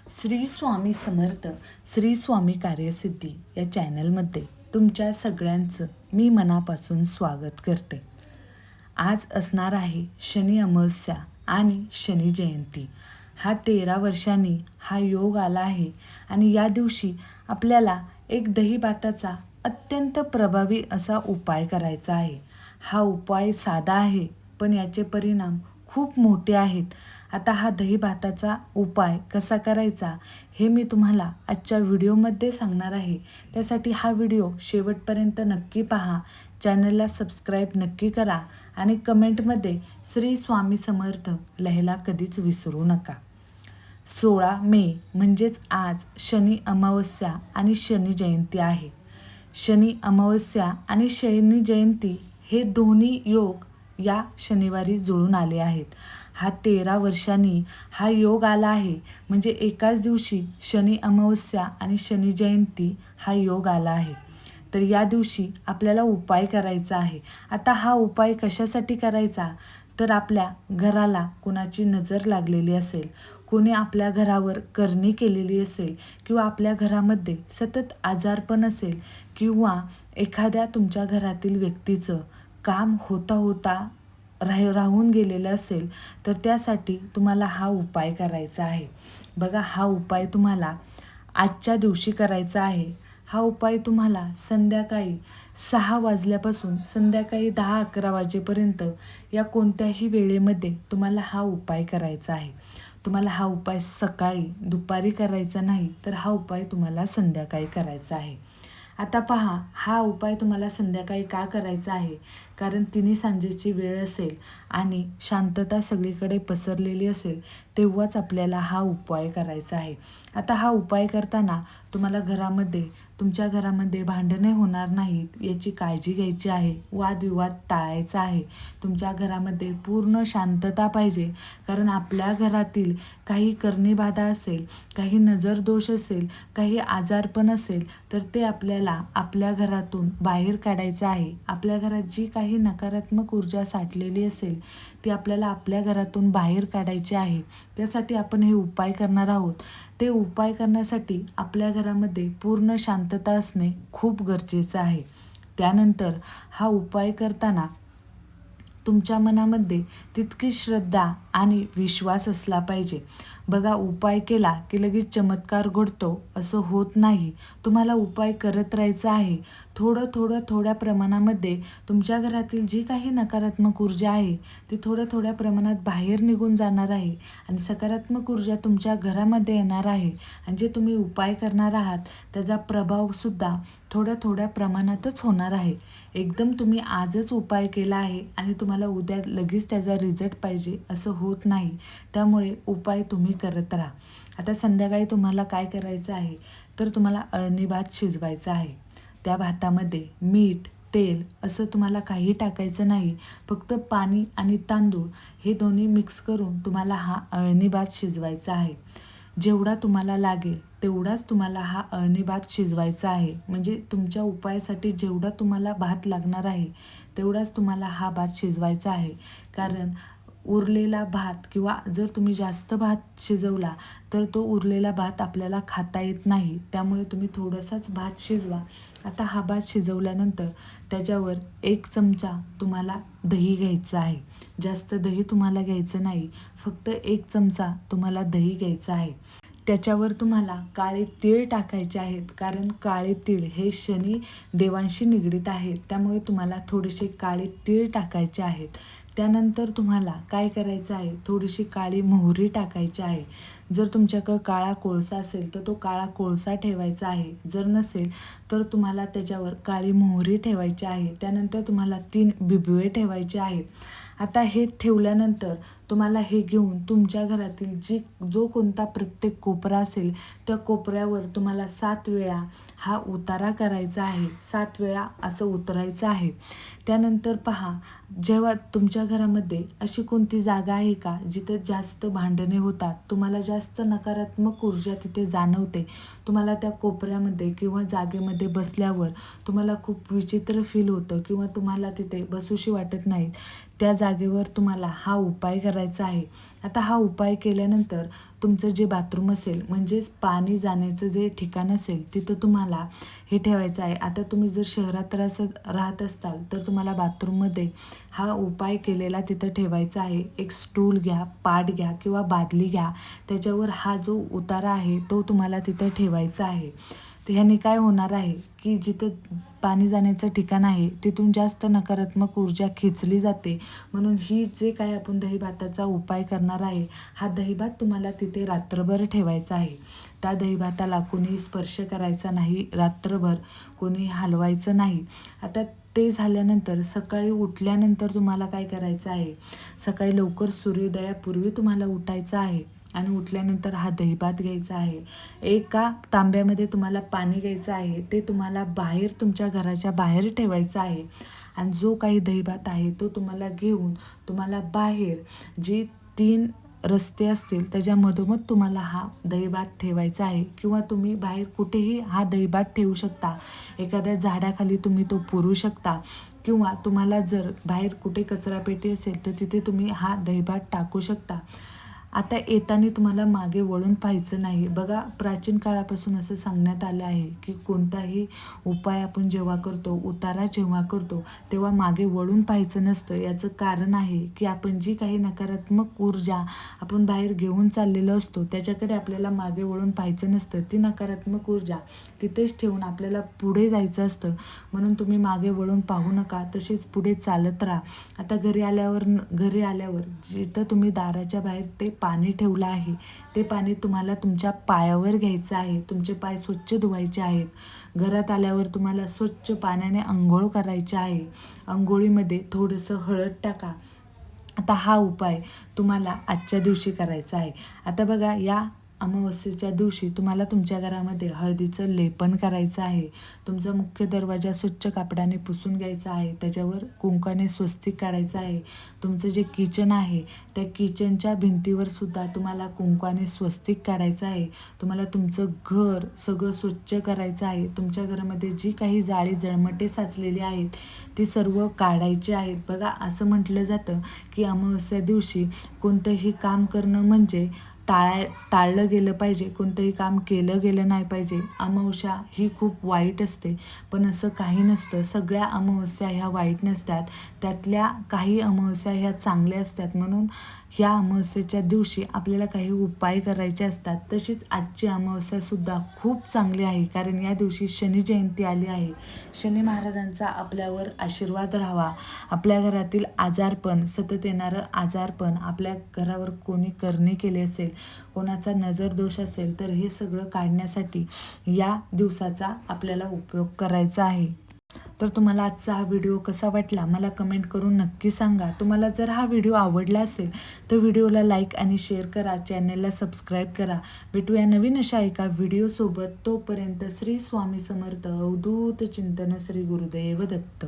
श्री स्वामी समर्थ श्री स्वामी कार्यसिद्धी या चॅनलमध्ये तुमच्या सगळ्यांचं मी मनापासून स्वागत करते. आज असणार आहे शनी अमावस्या आणि शनी जयंती. हा 13 वर्षांनी हा योग आला आहे आणि या दिवशी आपल्याला एक दहीभाताचा अत्यंत प्रभावी असा उपाय करायचा आहे. हा उपाय साधा आहे पण याचे परिणाम खूप मोठे आहेत. आता हा दहीभाताचा उपाय कसा करायचा हे मी तुम्हाला आजच्या व्हिडिओमध्ये सांगणार आहे. त्यासाठी हा व्हिडिओ शेवटपर्यंत नक्की पहा. चॅनलला सबस्क्राईब नक्की करा आणि कमेंटमध्ये श्री स्वामी समर्थ लिहायला कधीच विसरू नका. 16 मे म्हणजेच आज शनी अमावस्या आणि शनी जयंती आहे. शनी अमावस्या आणि शनी जयंती हे दोन्ही योग या शनिवारी जुळून आले आहेत. हा 13 वर्षांनी हा योग आला आहे म्हणजे एकाच दिवशी शनी अमावस्या आणि शनी जयंती हा योग आला आहे. तर या दिवशी आपल्याला उपाय करायचा आहे. आता हा उपाय कशासाठी करायचा तर आपल्या घराला कोणाची नजर लागलेली असेल, कोणी आपल्या घरावर करणी केलेली असेल किंवा आपल्या घरामध्ये सतत आजारपण असेल किंवा एखाद्या तुमच्या घरातील व्यक्तीचं काम होता राहून गेलेलं असेल तर त्यासाठी तुम्हाला हा उपाय करायचा आहे. बघा, हा उपाय तुम्हाला आजच्या दिवशी करायचा आहे. हा उपाय तुम्हाला संध्याकाळी 6 वाजल्यापासून संध्याकाळी 10-11 वाजेपर्यंत या कोणत्याही वेळेमध्ये तुम्हाला हा उपाय करायचा आहे. तुम्हाला हा उपाय सकाळी दुपारी करायचा नाही तर हा उपाय तुम्हाला संध्याकाळी करायचा आहे. आता पहा, हा उपाय तुम्हाला संध्याकाळी का करायचा आहे कारण तिन्ही सांजेची वेळ असेल आणि शांतता सगळीकडे पसरलेली असेल तेव्हाच आपल्याला हा उपाय करायचा आहे. आता हा उपाय करताना तुम्हाला तुमच्या घरामध्ये भांडणे होणार नाहीत याची काळजी घ्यायची आहे. वादविवाद टाळायचा आहे. तुमच्या घरामध्ये पूर्ण शांतता पाहिजे कारण आपल्या घरातील काही करणीबाधा असेल, काही नजरदोष असेल, काही आजारपण असेल तर ते आपल्याला आपल्या घरातून बाहेर काढायचं आहे. आपल्या घरात जी काही नकारात्मक ऊर्जा साठलेली असेल ती आपल्याला आपल्या घरातून बाहेर काढायची आहे. त्यासाठी आपण हे उपाय करणार आहोत. ते उपाय करण्यासाठी आपल्या घरामध्ये पूर्ण शांतता असणे खूप गरजेचं आहे. त्यानंतर हा उपाय करताना तुमच्या मनामध्ये तितकी श्रद्धा आणि विश्वास असला पाहिजे. बघा, उपाय केला की लगेच चमत्कार घडतो असं होत नाही. तुम्हाला उपाय करत राहायचं आहे. थोड्या प्रमाणामध्ये तुमच्या घरातील जी काही नकारात्मक ऊर्जा आहे ती थोड्या प्रमाणात बाहेर निघून जाणार आहे आणि सकारात्मक ऊर्जा तुमच्या घरामध्ये येणार आहे. आणि जे तुम्ही उपाय करणार आहात त्याचा प्रभावसुद्धा थोड्या प्रमाणातच होणार आहे. एकदम तुम्ही आजच उपाय केला आहे आणि तुम्हाला उद्या लगेच त्याचा रिझल्ट पाहिजे असं होत नाही. त्यामुळे उपाय तुम्ही करत राहा. आता संध्याकाळी तुम्हाला काय करायचं आहे तर तुम्हाला अळणी भात शिजवायचा आहे. त्या भातामध्ये मीठ, तेल असं तुम्हाला काही टाकायचं नाही. फक्त पाणी आणि तांदूळ हे दोन्ही मिक्स करून तुम्हाला हा अळणी भात शिजवायचा आहे. जेवढा तुम्हाला लागेल तेवढाच तुम्हाला हा अळणी भात शिजवायचा आहे. म्हणजे तुमच्या उपायासाठी जेवढा तुम्हाला भात लागणार आहे तेवढाच तुम्हाला हा भात शिजवायचा आहे. कारण उरलेला भात किंवा जर तुम्ही जास्त भात शिजवला तर तो उरलेला भात आपल्याला खाता येत नाही. त्यामुळे तुम्ही थोडासाच भात शिजवा. आता हा भात शिजवल्यानंतर त्याच्यावर 1 चमचा तुम्हाला दही घ्यायचं आहे. जास्त दही तुम्हाला घ्यायचं नाही. फक्त 1 चमचा तुम्हाला दही घ्यायचं आहे. त्याच्यावर तुम्हाला काळे तीळ टाकायचे आहेत कारण काळे तीळ हे शनी देवांशी निगडीत आहेत. त्यामुळे तुम्हाला थोडेसे काळे तीळ टाकायचे आहेत. त्यानंतर तुम्हाला काय करायचं आहे, थोडीशी काळी मोहरी टाकायची आहे. जर तुमच्याकडं काळा कोळसा असेल तर तो काळा कोळसा ठेवायचा आहे. जर नसेल तर तुम्हाला त्याच्यावर काळी मोहरी ठेवायची आहे. त्यानंतर तुम्हाला 3 बिबवे ठेवायचे आहेत. आता हे ठेवल्यानंतर तुम्हाला हे घेऊन तुमच्या घरातील जो कोणता प्रत्येक कोपरा असेल त्या कोपऱ्यावर तुम्हाला 7 वेळा हा उतारा करायचा आहे. 7 वेळा असं उतरायचं आहे. त्यानंतर पहा, जेव्हा तुमच्या घरामध्ये अशी कोणती जागा आहे का जिथं जास्त भांडणे होतात, तुम्हाला जास्त नकारात्मक ऊर्जा तिथे जाणवते, तुम्हाला त्या कोपऱ्यामध्ये किंवा जागेमध्ये बसल्यावर तुम्हाला खूप विचित्र फील होतं किंवा तुम्हाला तिथे बसूशी वाटत नाही, त्या जागेवर तुम्हाला हा उपाय करायचा करायचं आहे. आता हा उपाय केल्यानंतर तुमचं जे बाथरूम असेल म्हणजेच पाणी जाण्याचं जे ठिकाण असेल तिथं तुम्हाला हे ठेवायचं आहे. आता तुम्ही जर शहरात राहत असताल तर तुम्हाला बाथरूममध्ये हा उपाय केलेला तिथं ठेवायचा आहे. एक स्टूल घ्या, पाट घ्या किंवा बादली घ्या, त्याच्यावर हा जो उतारा आहे तो तुम्हाला तिथं ठेवायचा आहे. तर ह्याने काय होणार आहे की जिथं पाणी जाण्याचं ठिकाण आहे तिथून जास्त नकारात्मक ऊर्जा खेचली जाते. म्हणून ही जे काय आपण दहीभाताचा उपाय करणार आहे, हा दहीभात तुम्हाला तिथे रात्रभर ठेवायचा आहे. त्या दहीभाताला कोणी स्पर्श करायचा नाही, रात्रभर कोणी हलवायचं नाही. आता ते झाल्यानंतर सकाळी उठल्यानंतर तुम्हाला काय करायचं आहे, सकाळी लवकर सूर्योदयापूर्वी तुम्हाला उठायचं आहे आणि उठल्यानंतर हा दहीभात घ्यायचा आहे. एका तांब्यामध्ये तुम्हाला पाणी घ्यायचं आहे, ते तुम्हाला बाहेर तुमच्या घराच्या बाहेर ठेवायचं आहे आणि जो काही दहीभात आहे तो तुम्हाला घेऊन तुम्हाला बाहेर जे 3 रस्ते असतील त्याच्या मधोमध तुम्हाला हा दहीभात ठेवायचा आहे किंवा तुम्ही बाहेर कुठेही हा दहीभात ठेवू शकता. एखाद्या झाडाखाली तुम्ही तो पुरू शकता किंवा तुम्हाला जर बाहेर कुठे कचरापेटी असेल तर तिथे तुम्ही हा दहीभात टाकू शकता. आता येताना तुम्हाला मागे वळून पाहायचं नाही. बघा, प्राचीन काळापासून असं सांगण्यात आलं आहे की कोणताही उपाय आपण जेव्हा करतो, उतारा जेव्हा करतो, तेव्हा मागे वळून पाहायचं नसतं. याचं कारण आहे की आपण जी काही नकारात्मक ऊर्जा आपण बाहेर घेऊन चाललेलो असतो त्याच्याकडे आपल्याला मागे वळून पाहायचं नसतं. ती नकारात्मक ऊर्जा तिथेच ठेवून आपल्याला पुढे जायचं असतं. म्हणून तुम्ही मागे वळून पाहू नका, तसेच पुढे चालत राहा. आता घरी आल्यावर जिथं तुम्ही दाराच्या बाहेर ते पाणी ठेवलं आहे ते पाणी तुम्हाला तुमच्या पायावर घ्यायचं आहे. तुमचे पाय स्वच्छ धुवायचे आहेत. घरात आल्यावर तुम्हाला स्वच्छ पाण्याने अंघोळ करायची आहे. अंघोळीमध्ये थोडंसं हळद टाका. आता हा उपाय तुम्हाला आजच्या दिवशी करायचा आहे. आता बघा, या अमावस्येच्या दिवशी तुम्हाला तुमच्या घरामध्ये हळदीचं लेपन करायचं आहे. तुमचा मुख्य दरवाजा स्वच्छ कापडाने पुसून घ्यायचा आहे. त्याच्यावर कुंकाने स्वस्तिक काढायचं आहे. तुमचं जे किचन आहे त्या किचनच्या भिंतीवर सुद्धा तुम्हाला कुंकाने स्वस्तिक काढायचं आहे. तुम्हाला तुमचं घर सगळं स्वच्छ करायचं आहे. तुमच्या घरामध्ये जी काही जाळी जळमटे साचलेली आहेत ती सर्व काढायची आहेत. बघा, असं म्हटलं जातं की अमावस्या दिवशी कोणतंही काम करणं म्हणजे टाळलं गेलं पाहिजे, कोणतंही काम केलं गेलं नाही पाहिजे. अमावस्या ही खूप वाईट असते, पण असं काही नसतं. सगळ्या अमावस्या ह्या वाईट नसतात, त्यातल्या काही अमावस्या ह्या चांगल्या असतात. म्हणून ह्या अमावस्येच्या दिवशी आपल्याला काही उपाय करायचे असतात. तशीच आजची अमावस्यासुद्धा खूप चांगली आहे, कारण या दिवशी शनी जयंती आली आहे. शनी महाराजांचा आपल्यावर आशीर्वाद राहावा. आपल्या घरातील आजारपण, सतत येणारं आजारपण, आपल्या घरावर कोणी करणी केली असेल, कोणाचा नजर दोष असेल, तर हे सगळं काढण्यासाठी या दिवसाचा आपल्याला उपयोग करायचा आहे. तर तुम्हाला आजचा हा व्हिडिओ कसा वाटला मला कमेंट करून नक्की सांगा. तुम्हाला जर हा व्हिडिओ आवडला असेल तर व्हिडिओला लाईक आणि शेअर करा, चॅनलला सबस्क्राईब करा. भेटूया नवीन अशा एका व्हिडिओसोबत. तोपर्यंत श्री स्वामी समर्थ. अवधूत चिंतन. श्री गुरुदेव दत्त.